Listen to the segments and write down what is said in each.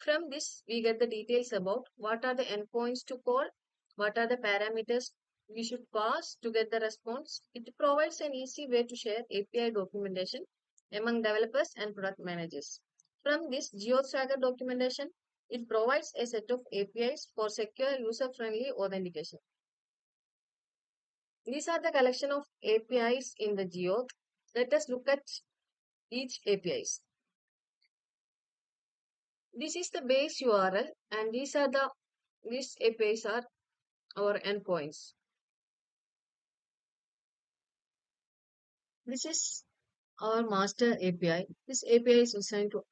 From this, we get the details about what are the endpoints to call, what are the parameters we should pass to get the response. It provides an easy way to share API documentation among developers and product managers. From this GeoSwagger documentation, it provides a set of APIs for secure user-friendly authentication. These are the collection of APIs in the Geo. Let us look at each APIs. This is the base URL and these APIs are our endpoints. This is our master API. This API is designed to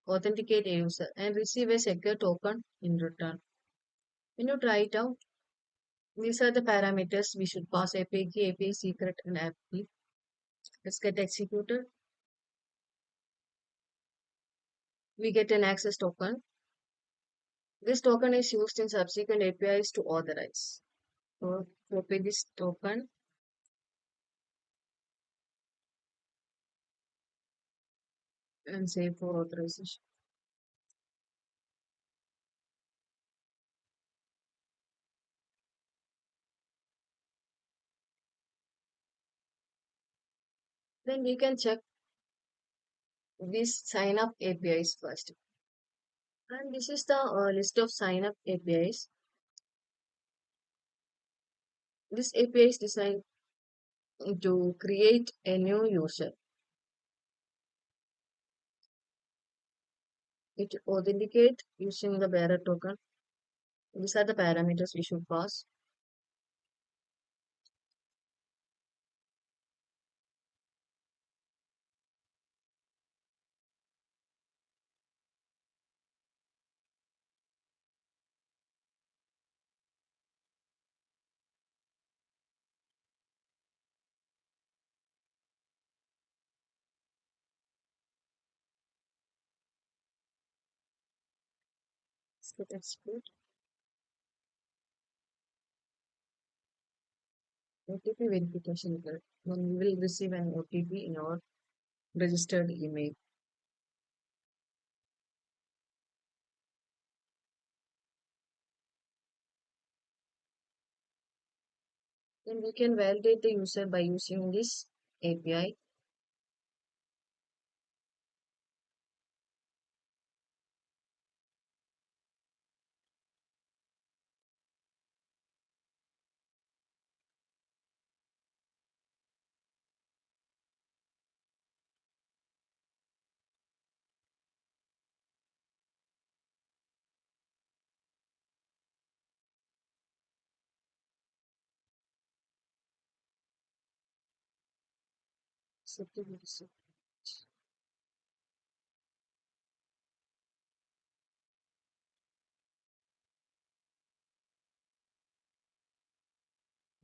authenticate a user and receive a secure token in return. When you try it out, these are the parameters we should pass: API key, API secret, and API. Let's get executed. We get an access token. This token is used in subsequent APIs to authorize. So copy this token and save for authorization. Then we can check these sign up APIs first. And this is the list of sign up APIs. This API is designed to create a new user. It authenticate using the bearer token. These are the parameters we should pass. Let's execute. OTP verification. Then we will receive an OTP in our registered email. Then we can validate the user by using this API.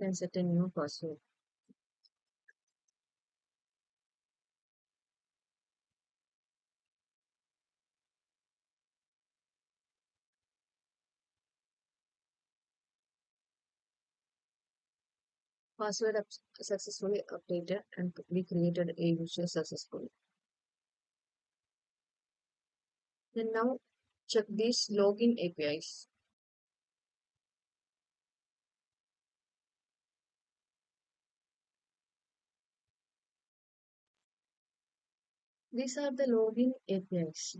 Then set a new password. Password successfully updated and we created a user successfully. Then now check these login APIs. These are the login APIs.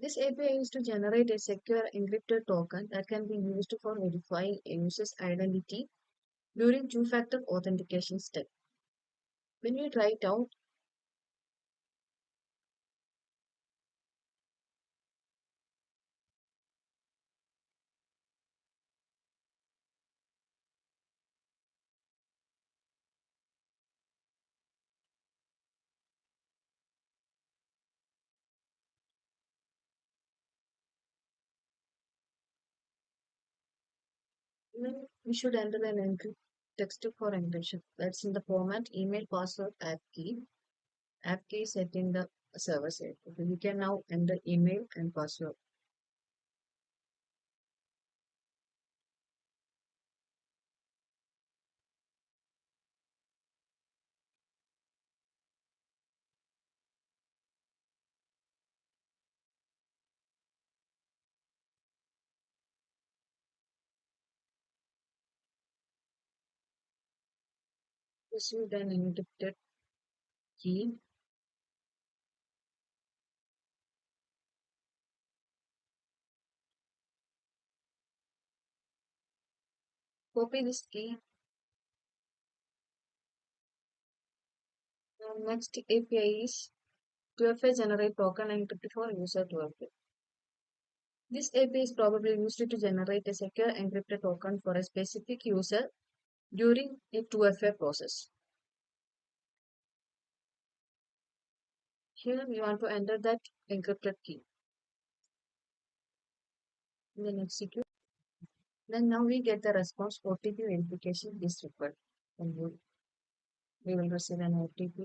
This API is to generate a secure encrypted token that can be used for verifying a user's identity during two-factor authentication step. When we try it out, then we should enter an encrypt text for encryption. That's in the format email, password, app key. App key set in the server side. Okay, we can now enter email and password. received an encrypted key. Copy this key. Next API is 2FA generate token encrypted for user 2FA. This API is probably used to generate a secure encrypted token for a specific user during a 2FA process. Here we want to enter that encrypted key. Then execute. Then now we get the response OTP verification is required. And we will receive an OTP.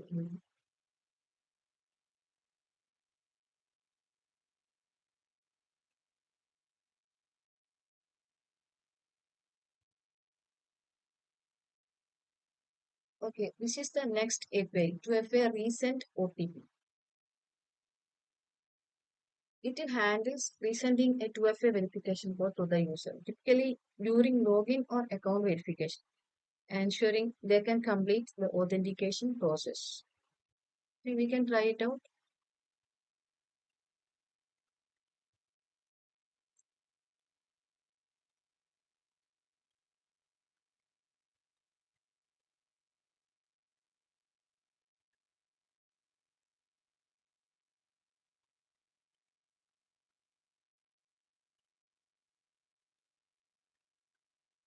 Okay, this is the next API to a recent OTP. It handles resending a 2FA verification code to the user, typically during login or account verification, ensuring they can complete the authentication process. We can try it out.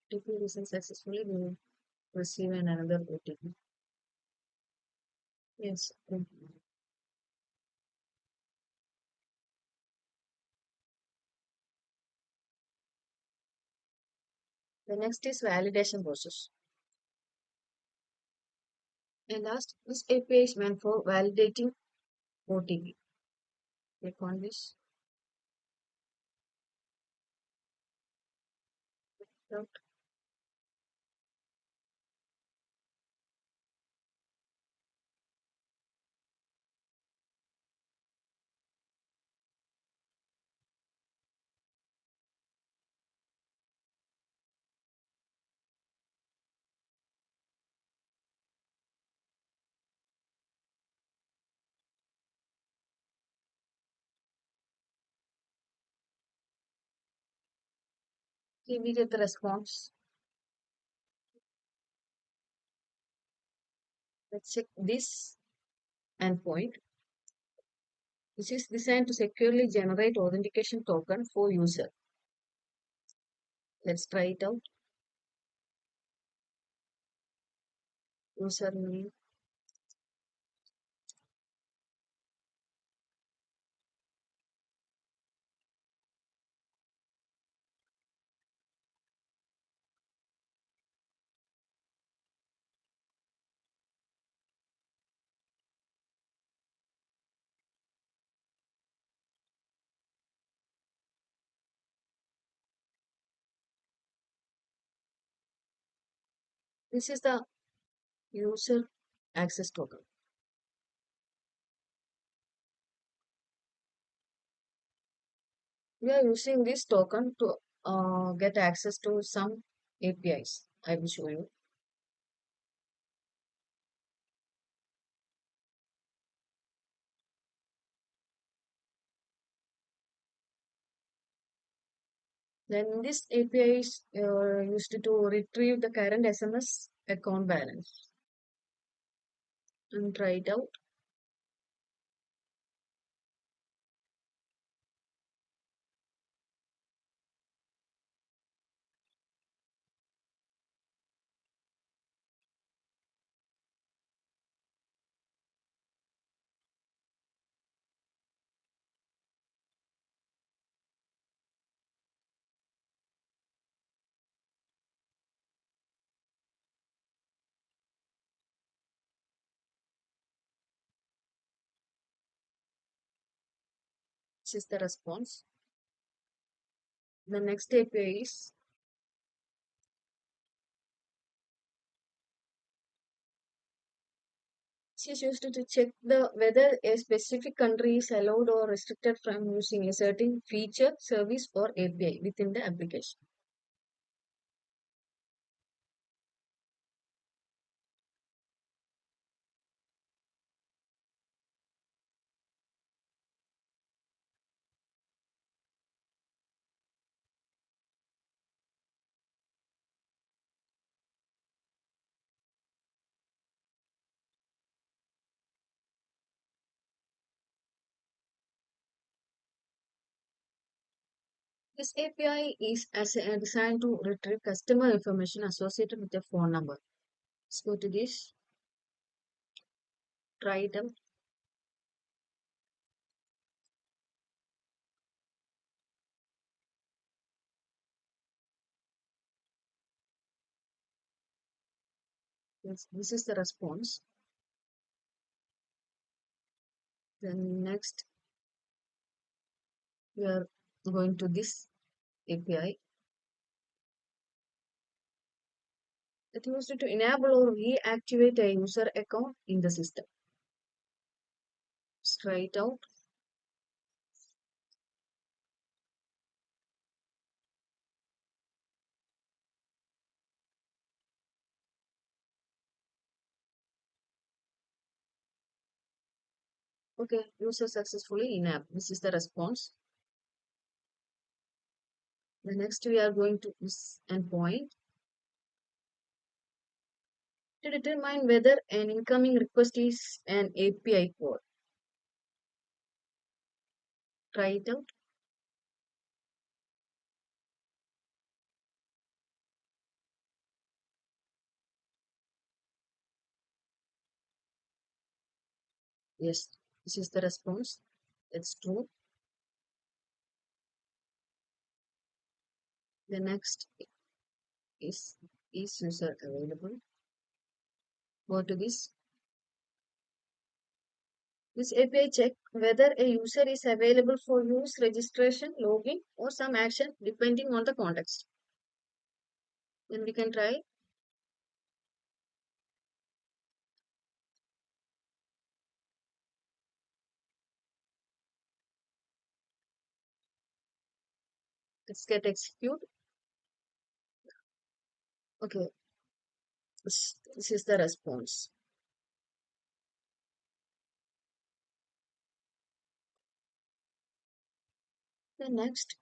If we resend successfully, we will receive another OTP. Yes. The next is validation process. And last, this API is meant for validating OTP. Click on this. Out. Here we get the response. Let's check this endpoint. This is designed to securely generate authentication token for user. Let's try it out. Username. This is the user access token. We are using this token to get access to some APIs. I will show you. Then this API is used to retrieve the current SMS account balance. And try it out. This is the response. The next API is is used to check the whether a specific country is allowed or restricted from using a certain feature, service, or API within the application. This API is designed to retrieve customer information associated with a phone number. Let's go to this, try it out. Yes, this is the response. Then next, we are going to this API. It used to enable or reactivate a user account in the system. Straight out. Okay, user successfully in app. This is the response. The next we are going to this endpoint to determine whether an incoming request is an API call. Try it out. Yes, this is the response. It's true. The next is user available. Go to this. This API check whether a user is available for use, registration, login, or some action depending on the context. Then we can try. Let's get execute. Okay, this is the response. The next,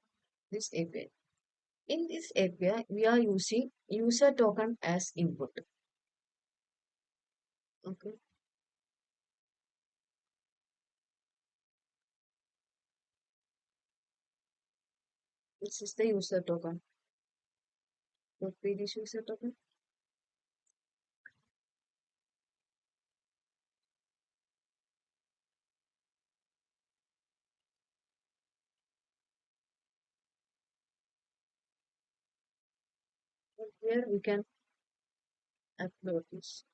this API. In this API, we are using user token as input. Okay, this is the user token. Copy this user token. And here we can upload this.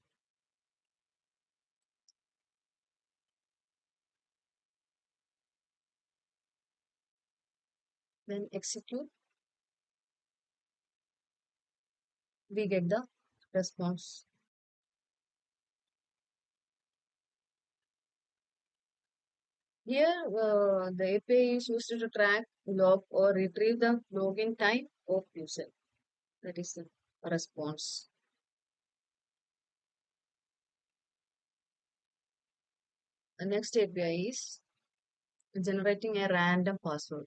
Then execute. We get the response. Here, the API is used to track, log, or retrieve the login time of user. That is the response. The next API is generating a random password.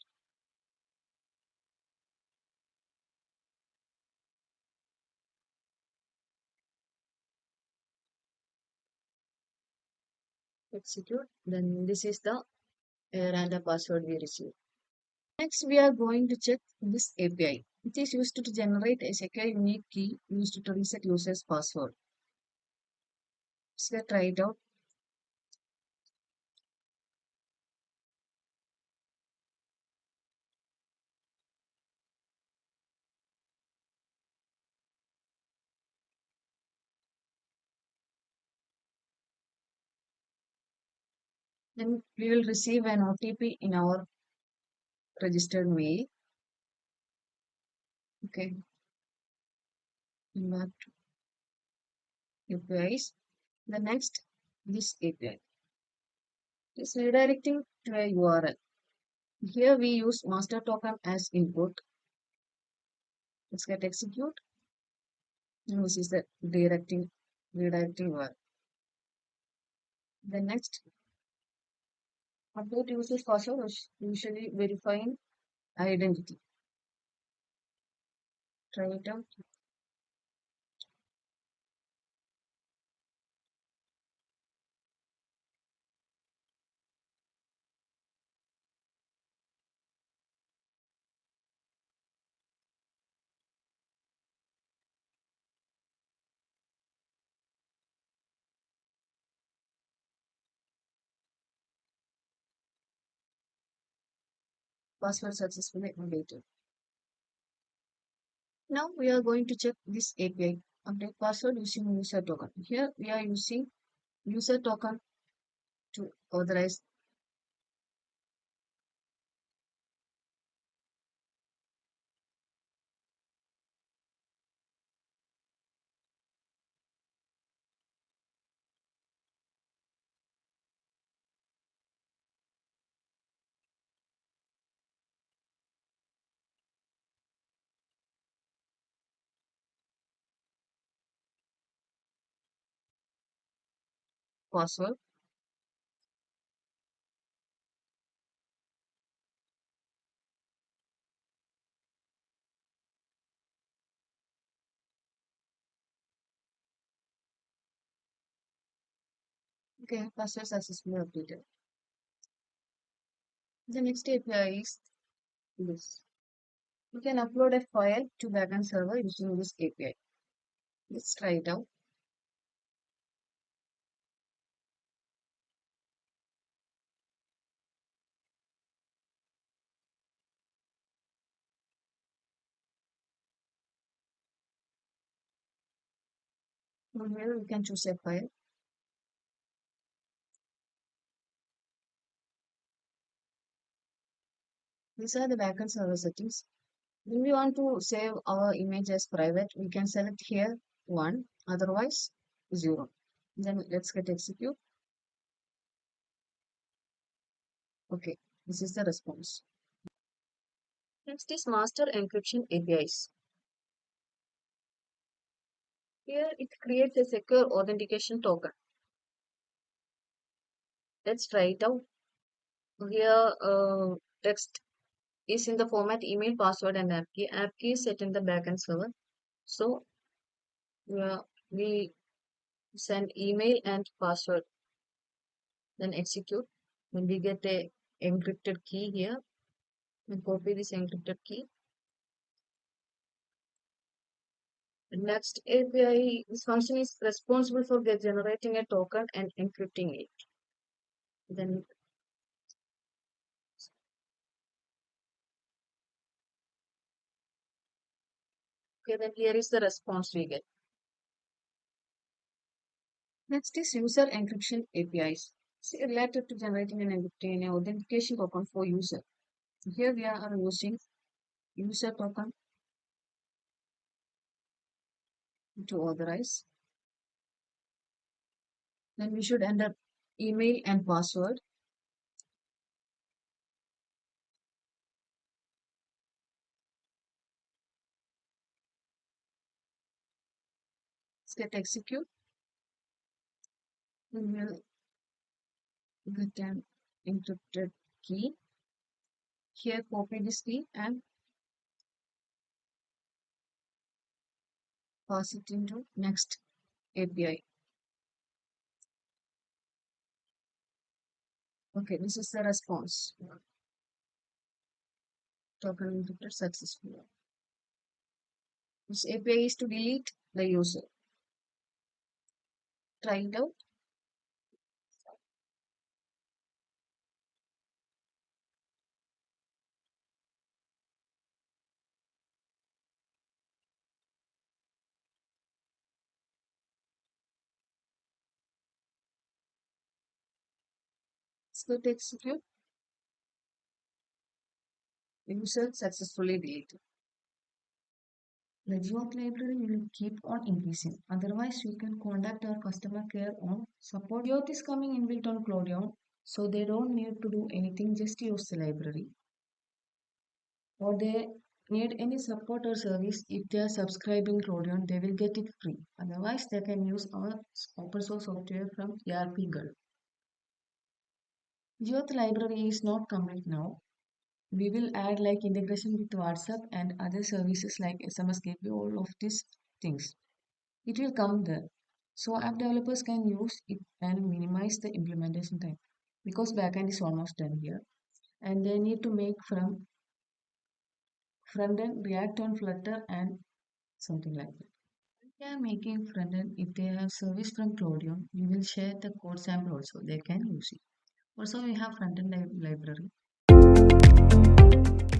Execute. Then this is the random password we receive. Next, we are going to check this API. It is used to generate a secure unique key used to reset user's password. Let's try it out. Then we will receive an OTP in our registered mail. Okay, back to APIs. The next, this API is redirecting to a URL. Here we use master token as input. Let's get execute. And this is the redirecting URL. The next, update user's password is usually verifying identity. Try it out. Password successfully updated. Now we are going to check this API. Update password using user token. Here we are using user token to authorize password. Okay, password successfully updated. The next API is this. We can upload a file to backend server using this API. Let's try it out. From here we can choose a file. These are the backend server settings. When we want to save our image as private, we can select here 1, otherwise 0. Then let's get execute. Okay, this is the response. Next is master encryption APIs. Here it creates a secure authentication token. Let's try it out. Here text is in the format email, password, and app key. App key is set in the backend server. So we send email and password, then execute. Then we get a encrypted key here. And copy this encrypted key. Next API, this function is responsible for generating a token and encrypting it. Then okay, then here is the response we get. Next is user encryption APIs. It's related to generating and encrypting an authentication token for user. Here we are using user token to authorize. Then we should enter email and password. Let's get execute. We will get an encrypted key. Here copy this key and pass it into next API. Okay, this is the response. Token encrypted successfully. This API is to delete the user. Try it out. Let's go to execute. User successfully deleted. The Gauth library will keep on increasing. Otherwise, you can contact our customer care on support. Gauth is coming inbuilt on Claudion, so they don't need to do anything, just use the library. Or they need any support or service, if they are subscribing Claudion, they will get it free. Otherwise, they can use our open source software from ERPGulf. Gauth library is not complete now. We will add like integration with WhatsApp and other services like SMS gateway, all of these things. It will come there. So app developers can use it and minimize the implementation time because backend is almost done here. And they need to make from front end React on Flutter and something like that. If they are making front end, if they have service from Claudion, we will share the code sample also. They can use it. Also, we have front end library.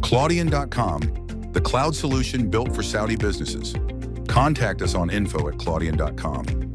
Claudion.com, the cloud solution built for Saudi businesses. Contact us on info@claudion.com.